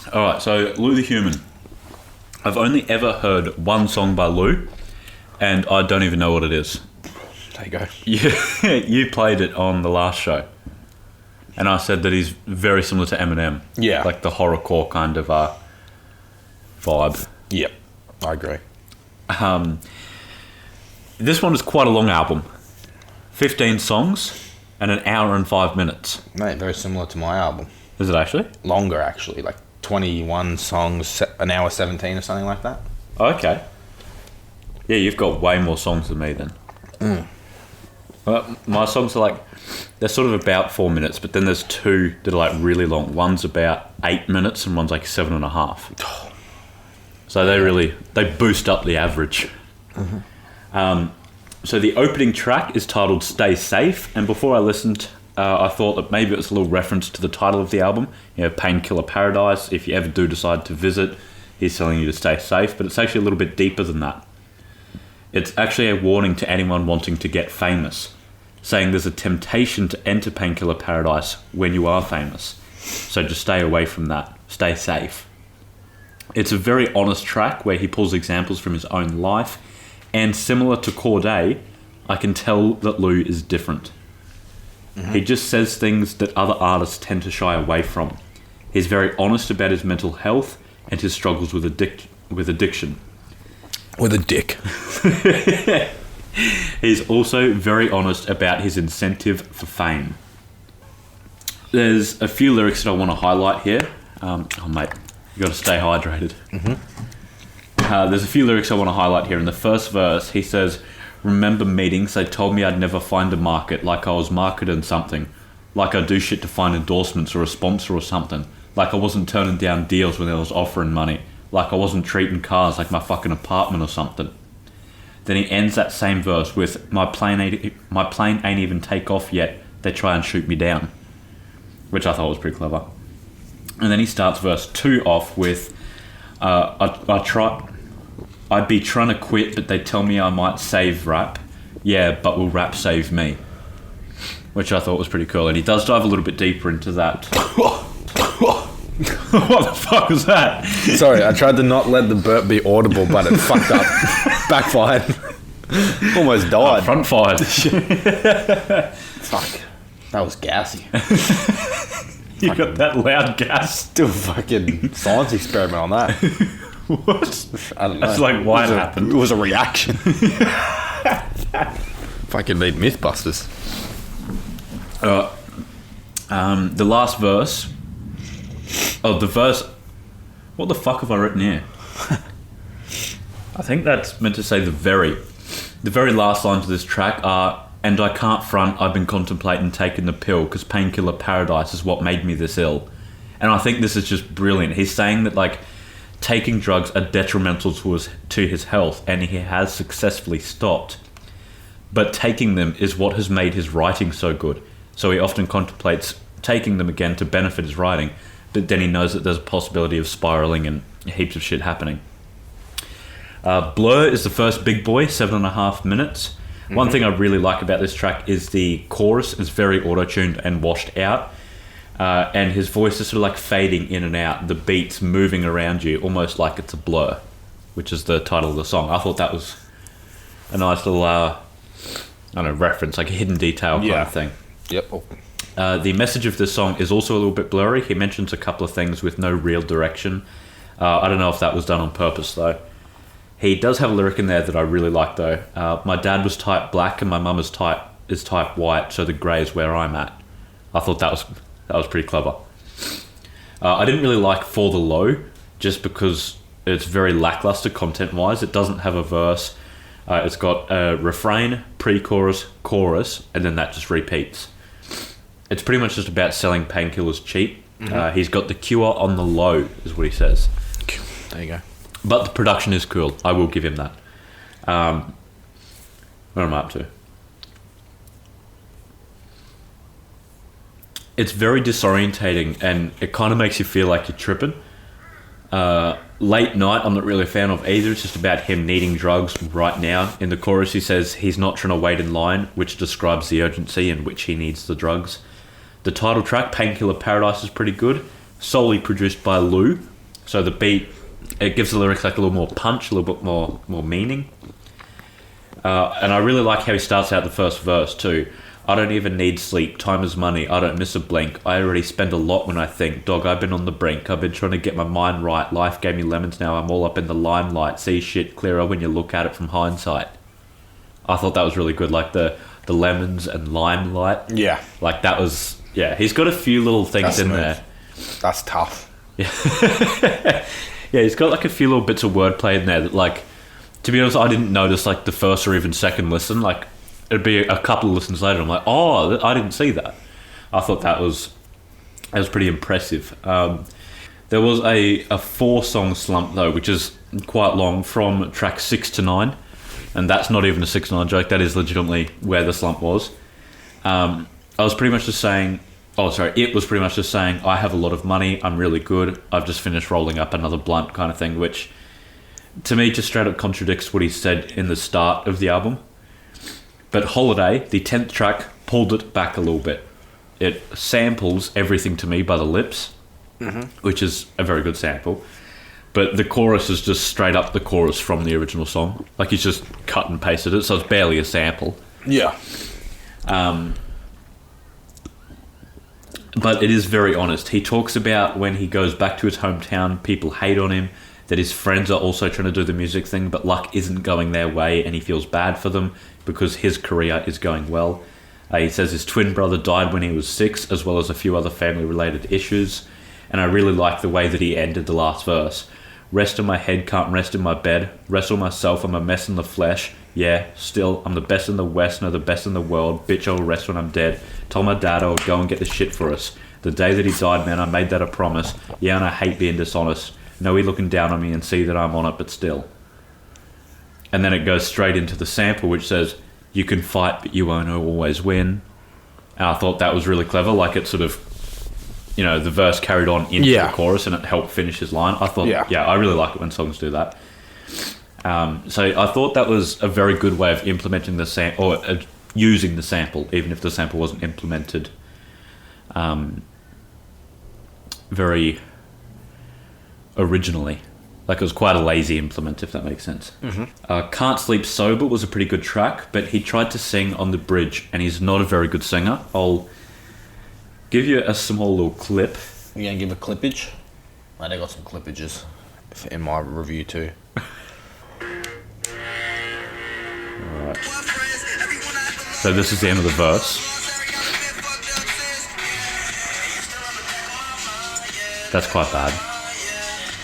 Alright, so Lou the Human. I've only ever heard one song by Lou, and I don't even know what it is. There you go. You played it on the last show, and I said that he's very similar to Eminem. Yeah. Like the horrorcore kind of vibe. Yep, I agree. This one is quite a long album. 15 songs and an hour and 5 minutes. Mate, very similar to my album. Is it actually? Longer, actually. Like 21 songs, an hour 17 or something like that. Okay. Yeah, you've got way more songs than me then. My songs are like, they're sort of about 4 minutes, but then there's two that are like really long. One's about 8 minutes and one's like 7.5. So they boost up the average. So the opening track is titled Stay Safe, and before I listened, I thought that maybe it was a little reference to the title of the album, Painkiller Paradise. If you ever do decide to visit, he's telling you to stay safe, but it's actually a little bit deeper than that. It's actually a warning to anyone wanting to get famous, saying there's a temptation to enter Painkiller Paradise when you are famous. So just stay away from that. Stay safe. It's a very honest track where he pulls examples from his own life, and similar to Corday, I can tell that Lou is different. He just says things that other artists tend to shy away from. He's very honest about his mental health and his struggles with addiction. With a dick. He's also very honest about his incentive for fame. There's a few lyrics that I want to highlight here. Oh, mate, you got to stay hydrated. There's a few lyrics I want to highlight here. In the first verse, he says, "Remember meetings, they told me I'd never find a market, like I was marketing something. Like I do shit to find endorsements or a sponsor or something. Like I wasn't turning down deals when I was offering money. Like I wasn't treating cars like my fucking apartment or something." Then he ends that same verse with, my plane ain't even take off yet. They try and shoot me down." Which I thought was pretty clever. And then he starts verse 2 off with, I'd be trying to quit, but they tell me I might save rap. Yeah, but will rap save me? Which I thought was pretty cool. And he does dive a little bit deeper into that. What the fuck was that? Sorry, I tried to not let the burp be audible, but it fucked up. Backfired. Almost died. Front fired. Fuck. That was gassy. You got that loud gas. Do a fucking science experiment on that. What? I don't know. That's like why it happened. It was a reaction. Fucking need Mythbusters. The last verse. Oh, the verse. What the fuck have I written here? I think that's meant to say the very last lines of this track are, "And I can't front, I've been contemplating taking the pill because Painkiller Paradise is what made me this ill." And I think this is just brilliant. He's saying that like taking drugs are detrimental to his health, and he has successfully stopped. But taking them is what has made his writing so good. So he often contemplates taking them again to benefit his writing, but then he knows that there's a possibility of spiraling and heaps of shit happening. Blur is the first big boy, 7.5 minutes. One thing I really like about this track is the chorus is very auto-tuned and washed out. And his voice is sort of like fading in and out. The beat's moving around you, almost like it's a blur, which is the title of the song. I thought that was a nice little, reference, like a hidden detail kind of thing. Yep. The message of this song is also a little bit blurry. He mentions a couple of things with no real direction. I don't know if that was done on purpose, though. He does have a lyric in there that I really like, though. My dad was type black and my mum is type white, so the grey is where I'm at. I thought that was pretty clever. I didn't really like For the Low, just because it's very lackluster content-wise. It doesn't have a verse. It's got a refrain, pre-chorus, chorus, and then that just repeats. It's pretty much just about selling painkillers cheap. He's got the cure on the low, is what he says. There you go. But the production is cool. I will give him that. What am I up to? It's very disorientating, and it kind of makes you feel like you're tripping. Late Night, I'm not really a fan of either. It's just about him needing drugs right now. In the chorus, he says he's not trying to wait in line, which describes the urgency in which he needs the drugs. The title track, Painkiller Paradise, is pretty good, solely produced by Lou. So the beat, it gives the lyrics like a little more punch, a little bit more meaning. And I really like how he starts out the first verse too. I don't even need sleep, time is money, I don't miss a blink. I already spend a lot when I think. Dog, I've been on the brink, I've been trying to get my mind right. Life gave me lemons, now I'm all up in the limelight. See shit clearer when you look at it from hindsight. I thought that was really good, like the lemons and limelight. Yeah. Like that was, yeah, he's got a few little things That's in smooth. there. That's tough. Yeah. Yeah, he's got like a few little bits of wordplay in there that, like, to be honest, I didn't notice like the first or even second listen. Like, it'd be a couple of listens later, I'm like, oh, I didn't see that. I thought that was pretty impressive. There was a 4-song slump though, which is quite long, from track 6 to 9, and that's not even a 6-9 joke. That is legitimately where the slump was. I was pretty much just saying, it was pretty much just saying, I have a lot of money, I'm really good, I've just finished rolling up another blunt kind of thing, which to me just straight up contradicts what he said in the start of the album. But Holiday, the 10th track, pulled it back a little bit. It samples Everything to Me by The Lips, which is a very good sample. But the chorus is just straight up the chorus from the original song. Like, he's just cut and pasted it, so it's barely a sample. Yeah. But it is very honest. He talks about when he goes back to his hometown, people hate on him, that his friends are also trying to do the music thing, but luck isn't going their way, and he feels bad for them because his career is going well. He says his twin brother died when he was 6, as well as a few other family-related issues. And I really like the way that he ended the last verse. Rest in my head, can't rest in my bed. Wrestle myself, I'm a mess in the flesh. Yeah, still, I'm the best in the West, no, the best in the world. Bitch, I'll rest when I'm dead. Told my dad I would go and get the shit for us. The day that he died, man, I made that a promise. Yeah, and I hate being dishonest. No, he looking down on me and see that I'm on it, but still. And then it goes straight into the sample, which says, you can fight, but you won't always win. And I thought that was really clever. Like, it sort of, you know, the verse carried on into the chorus and it helped finish his line. I thought, yeah, I really like it when songs do that. So I thought that was a very good way of implementing the sample, or using the sample, even if the sample wasn't implemented very originally. Like, it was quite a lazy implement, if that makes sense. Can't Sleep Sober was a pretty good track, but he tried to sing on the bridge, and he's not a very good singer. I'll give you a small little clip. You gonna give a clippage? Mate, I got some clippages in my review too. Alright. So this is the end of the verse. That's quite bad.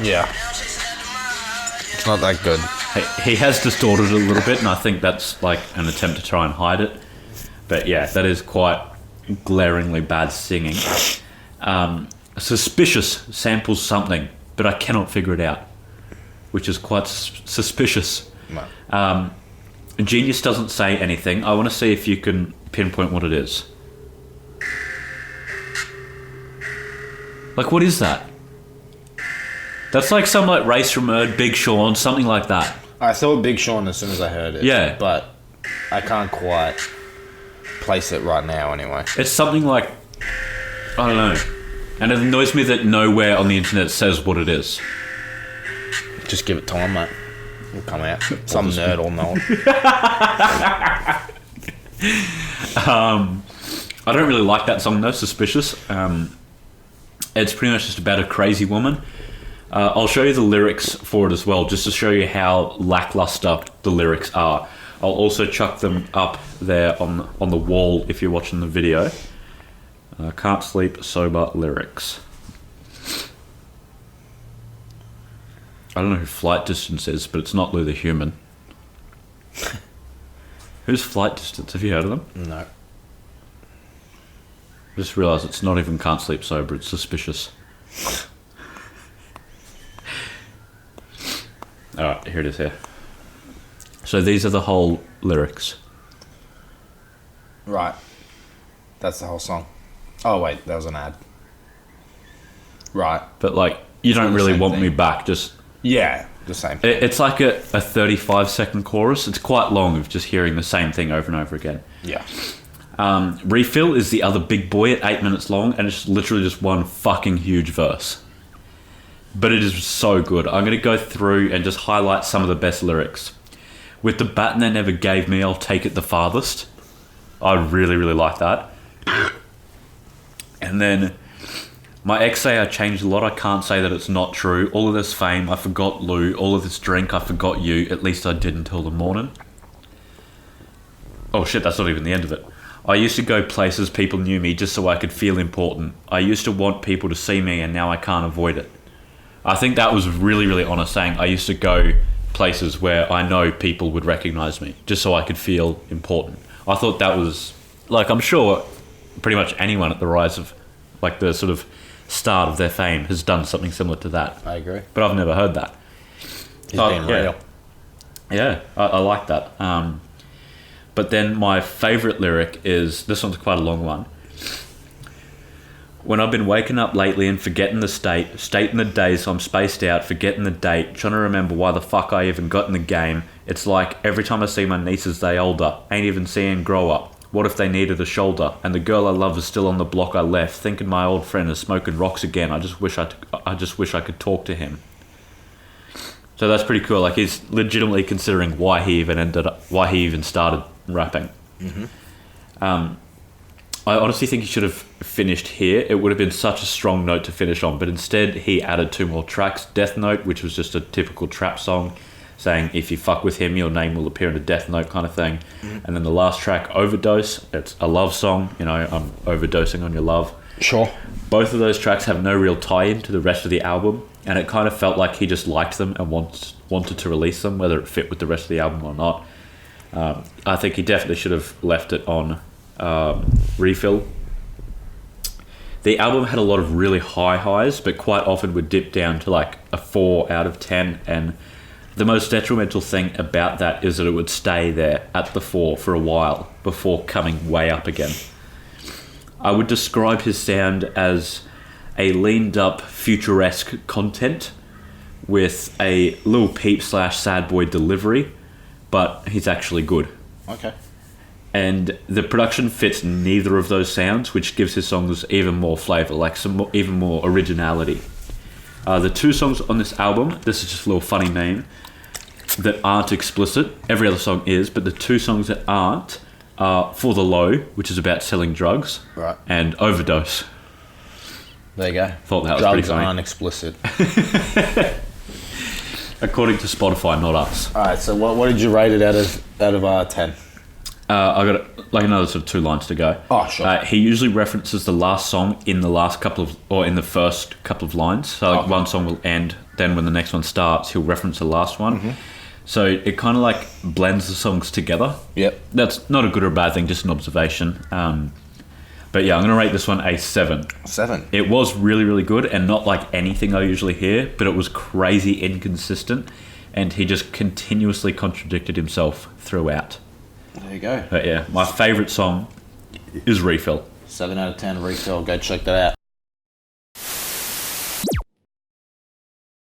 Yeah. It's not that good. He has distorted it a little bit, and I think that's like an attempt to try and hide it. But yeah, that is quite glaringly bad singing. Suspicious samples something, but I cannot figure it out, which is quite suspicious. No. Genius doesn't say anything. I want to see if you can pinpoint what it is. Like, what is that? That's like some like Race from Earth, Big Sean, something like that. I thought Big Sean as soon as I heard it. Yeah. But I can't quite place it right now anyway. It's something like, I don't know. And it annoys me that nowhere on the internet says what it is. Just give it time, mate. It'll come out. Some nerd will know it. I don't really like that song though, Suspicious. It's pretty much just about a crazy woman. I'll show you the lyrics for it as well, just to show you how lackluster the lyrics are. I'll also chuck them up there on the wall if you're watching the video. Can't Sleep Sober lyrics. I don't know who Flight Distance is, but it's not Lou the Human. Who's Flight Distance? Have you heard of them? No. I just realised it's not even Can't Sleep Sober, it's Suspicious. Alright, here it is here. So these are the whole lyrics. Right. That's the whole song. Oh, wait, that was an ad. Right. But like, you don't really want me back, just... Yeah, the same thing. It's like a 35-second chorus. It's quite long of just hearing the same thing over and over again. Yeah. Refill is the other big boy at 8 minutes long, and it's literally just one fucking huge verse. But it is so good. I'm going to go through and just highlight some of the best lyrics. With the baton they never gave me, I'll take it the farthest. I really, really like that. And then, my ex say I changed a lot, I can't say that it's not true. All of this fame, I forgot Lou. All of this drink, I forgot you. At least I did until the morning. Oh shit, that's not even the end of it. I used to go places people knew me just so I could feel important. I used to want people to see me and now I can't avoid it. I think that was really, really honest, saying I used to go places where I know people would recognise me just so I could feel important. I thought that was, like, I'm sure pretty much anyone at the rise of, like, the sort of start of their fame has done something similar to that. I agree. But I've never heard that. He's being real. Yeah, I like that. But then my favourite lyric is, this one's quite a long one. When I've been waking up lately and forgetting the stating the days I'm spaced out, forgetting the date, trying to remember why the fuck I even got in the game. It's like every time I see my nieces, they older, ain't even seeing grow up. What if they needed a shoulder? And the girl I love is still on the block I left, thinking my old friend is smoking rocks again. I just wish I could talk to him. So that's pretty cool. Like, he's legitimately considering why he even started rapping. Mm-hmm. I honestly think he should have finished here. It would have been such a strong note to finish on, but instead he added 2 more tracks. Death Note, which was just a typical trap song, saying if you fuck with him, your name will appear in a Death Note kind of thing. Mm-hmm. And then the last track, Overdose, it's a love song. You know, I'm overdosing on your love. Sure. Both of those tracks have no real tie-in to the rest of the album, and it kind of felt like he just liked them and wanted to release them, whether it fit with the rest of the album or not. I think he definitely should have left it on Refill. The album had a lot of really high highs, but quite often would dip down to like a 4 out of 10, and the most detrimental thing about that is that it would stay there at the 4 for a while before coming way up again. I would describe his sound as a leaned up futuresque content with a Lil Peep / sad boy delivery, but he's actually good. Okay. And the production fits neither of those sounds, which gives his songs even more flavour, like even more originality. The 2 songs on this album, this is just a little funny name, that aren't explicit. Every other song is, but the 2 songs that aren't are For the Low, which is about selling drugs, right, and Overdose. There you go. Thought that was drugs pretty funny. aren't explicit. According to Spotify, not us. All right, so what did you rate it out of 10? I got like another sort of 2 lines to go. Oh, sure. He usually references the last song in the last couple of, or in the first couple of lines. So like one song will end, then when the next one starts, he'll reference the last one. Mm-hmm. So it kind of like blends the songs together. Yep. That's not a good or bad thing, just an observation. But yeah, I'm going to rate this one a 7. 7. It was really, really good, and not like anything I usually hear, but it was crazy inconsistent, and he just continuously contradicted himself throughout. There you go. But yeah, my favourite song is Refill. 7 out of 10 Refill. Go check that out.